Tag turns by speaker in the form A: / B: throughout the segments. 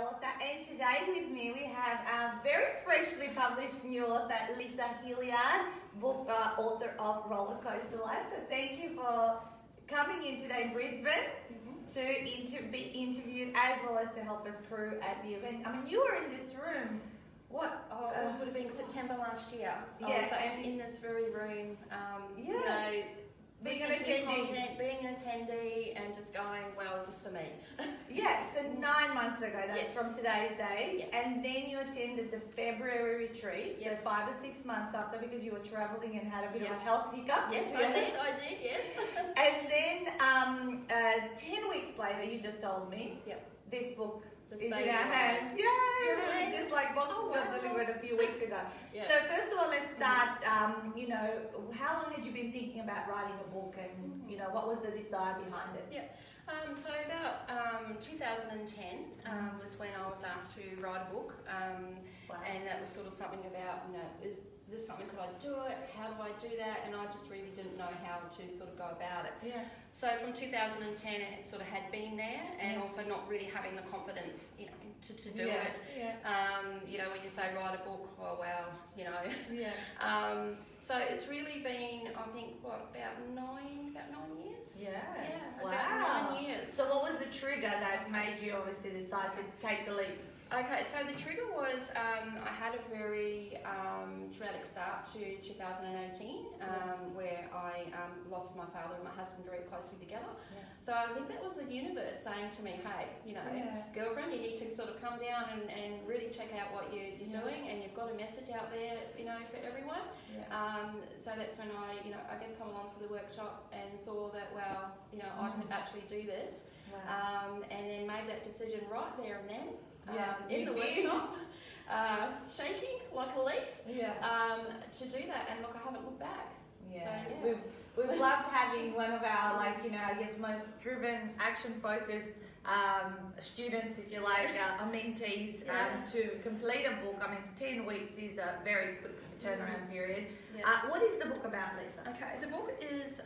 A: author, and today with me we have our very freshly published new author, Hilliard, book author of Roller Coaster Life. So thank you for coming in today in Brisbane to be interviewed as well as to help us crew at the event. I mean, you were in this room. What?
B: It would have been September last year.
A: Yeah,
B: I was actually in this very room. You know,
A: being an attendee.
B: Being an attendee and just going, well, is this for me?
A: Yeah, so 9 months ago, that's
B: Yes.
A: from today's date.
B: Yes.
A: And then you attended the February retreat,
B: Yes.
A: so 5 or 6 months after, because you were travelling and had a bit of
B: Yeah.
A: a health hiccup.
B: Yes, I did, yes.
A: And then 10 weeks later, you just told me,
B: Yep.
A: this book is
B: This
A: in our
B: baby.
A: hands. Yay!
B: Yay.
A: Just like boxes were delivered a few weeks ago.
B: Yeah.
A: So first of all, let's start, how long had you been thinking about writing a book, and, what was the desire behind it?
B: Yeah. So about 2010 was when I was asked to write a book,
A: Wow.
B: and that was sort of something about, is this something, could I do it? How do I do that? And I just really didn't know how to sort of go about it.
A: Yeah.
B: So from 2010, it sort of had been there, and also not really having the confidence, to do it.
A: Yeah.
B: When you say write a book, oh wow,
A: Yeah.
B: So it's really been, I think, about 9 years?
A: Yeah.
B: Yeah,
A: Wow.
B: about 9 years.
A: So what was the trigger that made you obviously decide to take the leap?
B: Okay, so the trigger was I had a very traumatic start to 2018 where I lost my father and my husband very closely together.
A: Yeah.
B: So I think that was the universe saying to me, hey, girlfriend, you need to sort of come down and really check out what you're doing, and you've got a message out there, for everyone.
A: Yeah.
B: So that's when I guess come along to the workshop and saw that, well, I could actually do this.
A: Wow.
B: And then made that decision right there and then.
A: you
B: In the
A: did.
B: workshop, shaking like a leaf,
A: Yeah.
B: to do that, and look, I haven't looked back.
A: Yeah.
B: So, yeah.
A: We've loved having one of our, I guess, most driven, action-focused students, if you like, our mentees, to complete a book. I mean, 10 weeks is a very quick turnaround period.
B: Yeah.
A: What is the book about, Lisa?
B: Okay, the book is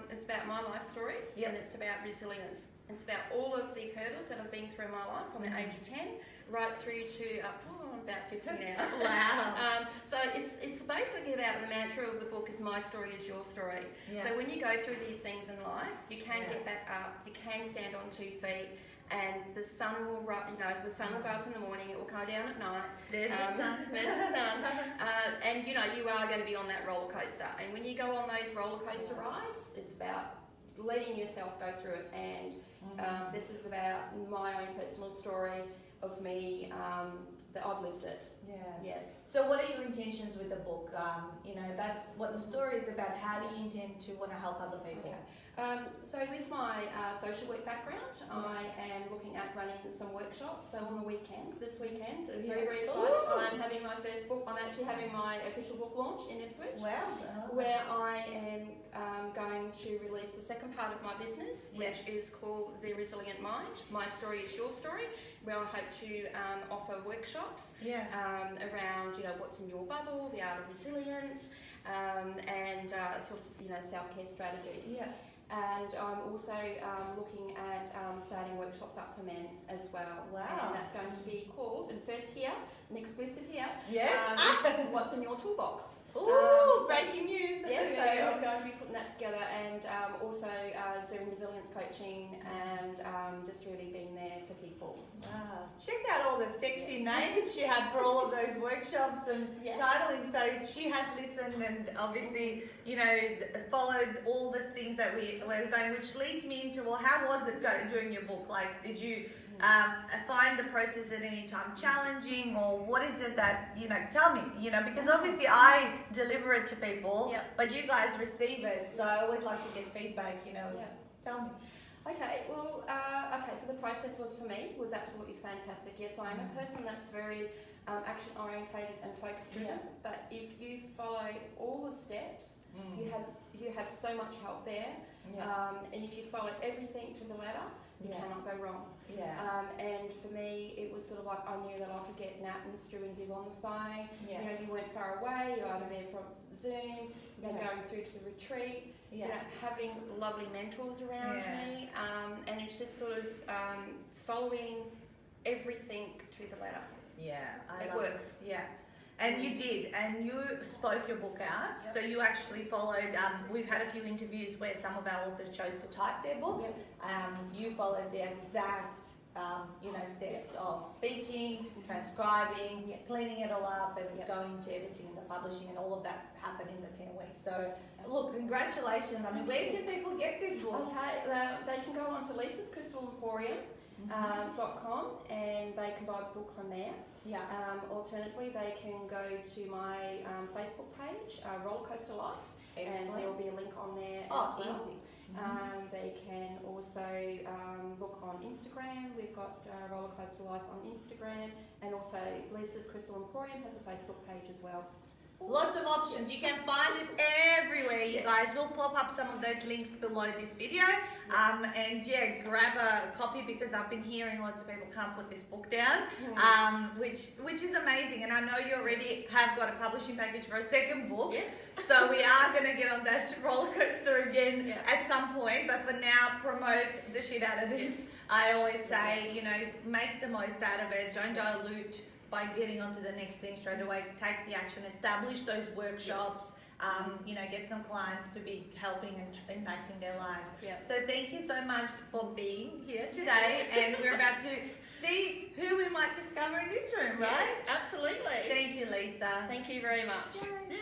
B: it's about my life story, and it's about resilience. It's about all of the hurdles that I've been through in my life from the age of 10 right through to about 50 now.
A: Wow.
B: So it's basically about the mantra of the book is my story is your story.
A: Yeah.
B: So when you go through these things in life, you can get back up, you can stand on 2 feet, and the sun will the sun will go up in the morning, it will come down at night.
A: There's the sun.
B: There's the sun. And you are going to be on that roller coaster. And when you go on those roller coaster rides, it's about letting yourself go through it. And this is about my own personal story of me, that I've lived it.
A: Yeah.
B: Yes.
A: So what are your intentions with the book? That's what the story is about. How do you intend to want to help other people?
B: Okay. So with my social work background, I am looking at running some workshops. So on the weekend, this weekend, I'm very excited.
A: Ooh.
B: I'm having my first book. I'm actually having my official book launch in Ipswich.
A: Wow.
B: Where I am going to release the second part of my business, which is called The Resilient Mind. My story is your story, where I hope to offer workshops around what's in your bubble, the art of resilience, and sort of self-care strategies.
A: Yeah.
B: And I'm also looking at starting workshops up for men as well.
A: Wow.
B: And that's going to be called, and first here, an exclusive here,
A: Yes.
B: What's in Your Toolbox.
A: Ooh, breaking news.
B: Yes, so I'm going to be putting that together, and also doing resilience coaching, and just really being there for people.
A: Wow. Check out all the sexy names she had for all of those workshops and titling. So she has listened and obviously, followed all the things that we were going, which leads me into, well, how was it doing your book? Like, did you find the process at any time challenging, or what is it that, tell me, because obviously I deliver it to people, but you guys receive it, so I always like to get feedback, tell me.
B: Okay, well, so the process was absolutely fantastic. Yes, I am a person that's very action orientated and focused driven, but if you follow all the steps, you have so much help there, and if you follow everything to the letter, you cannot go wrong. And for me, it was sort of like I knew that I could get Nat and Stu and Viv on the phone. You weren't far away, you're either there from Zoom, going through to the retreat, having lovely mentors around me, and it's just sort of following everything later.
A: Yeah,
B: It
A: love
B: works.
A: Yeah. And you did, and you spoke your book out.
B: Yep.
A: So you actually followed. We've had a few interviews where some of our authors chose to type their books.
B: Yep.
A: You followed the exact, steps of speaking, transcribing,
B: Yes.
A: cleaning it all up, and
B: Yep.
A: going to editing and the publishing, and all of that happened in the 10 weeks. So, look, congratulations. I mean, where can people get this book?
B: Okay, they can go on to Lisa's Crystal Emporium. .com, and they can buy the book from there.
A: Yeah.
B: Alternatively, they can go to my Facebook page, Rollercoaster Life,
A: Excellent.
B: and there will be a link on there as
A: Oh,
B: well.
A: easy.
B: They can also look on Instagram. We've got Rollercoaster Life on Instagram, and also Lisa's Crystal Emporium has a Facebook page as well.
A: Lots of options. You can find it everywhere, you guys. We'll pop up some of those links below this video. And yeah, grab a copy, because I've been hearing lots of people can't put this book down, which is amazing. And I know you already have got a publishing package for a second book.
B: Yes.
A: So we are going to get on that roller coaster again at some point. But for now, promote the shit out of this. I always say, make the most out of it. Don't dilute by getting onto the next thing straight away. Take the action, establish those workshops, get some clients to be helping and impacting their lives.
B: Yep.
A: So thank you so much for being here today, and we're about to see who we might discover in this room, right?
B: Yes, absolutely.
A: Thank you, Lisa.
B: Thank you very much.
A: Yay.
B: Yay.